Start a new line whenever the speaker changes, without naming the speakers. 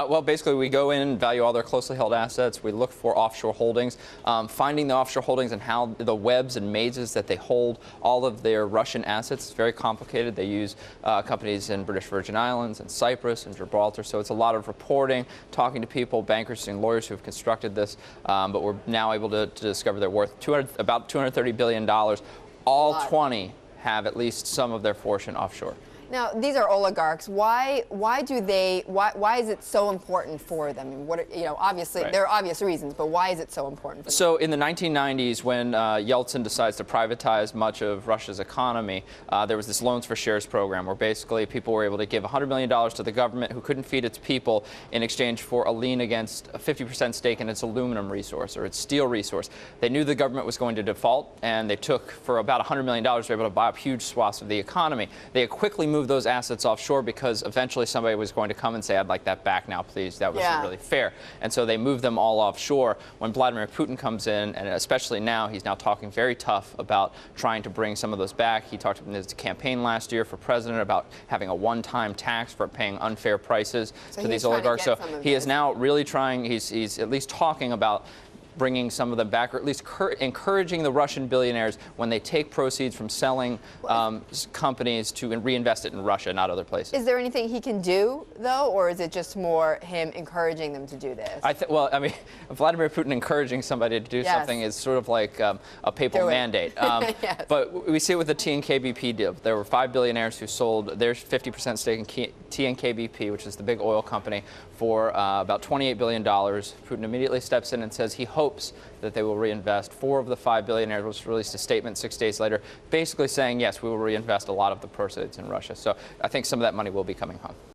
Well, basically, we go in, value all their closely held assets. We look for offshore holdings, finding the offshore holdings and how the webs and mazes that they hold all of their Russian assets. It's very complicated. They use companies in British Virgin Islands and Cyprus and Gibraltar. So it's a lot of reporting, talking to people, bankers and lawyers who have constructed this. But we're now able to discover they're worth about $230 billion. All 20 have at least some of their fortune offshore.
Now, these are oligarchs. Why is it so important for them? Obviously,
Right.
there are obvious reasons, but why is it so important for them?
So in the 1990s, when Yeltsin decides to privatize much of Russia's economy, there was this loans for shares program where basically people were able to give $100 million to the government who couldn't feed its people in exchange for a lien against a 50% stake in its aluminum resource or its steel resource. They knew the government was going to default, and they took, for about $100 million, they were able to buy up huge swaths of the economy. They quickly moved those assets offshore because eventually somebody was going to come and say, I'd like that back now, please. That wasn't really fair. And so they moved them all offshore. When Vladimir Putin comes in, and especially now, he's now talking very tough about trying to bring some of those back. He talked in his campaign last year for president about having a one-time tax for paying unfair prices to these oligarchs. So he is now really trying, he's at least talking about bringing some of them back, or at least encouraging the Russian billionaires when they take proceeds from selling companies to reinvest it in Russia, not other places.
Is there anything he can do, though, or is it just more him encouraging them to do this?
Well, I mean, Vladimir Putin encouraging somebody to do something is sort of like a papal mandate.
Yes.
But we see it with the TNK-BP deal. There were 5 billionaires who sold their 50% stake in TNK-BP, which is the big oil company, for about $28 billion. Putin immediately steps in and says he hopes that they will reinvest. 4 of the 5 billionaires released a statement 6 days later, basically saying, yes, we will reinvest a lot of the proceeds in Russia. So I think some of that money will be coming home.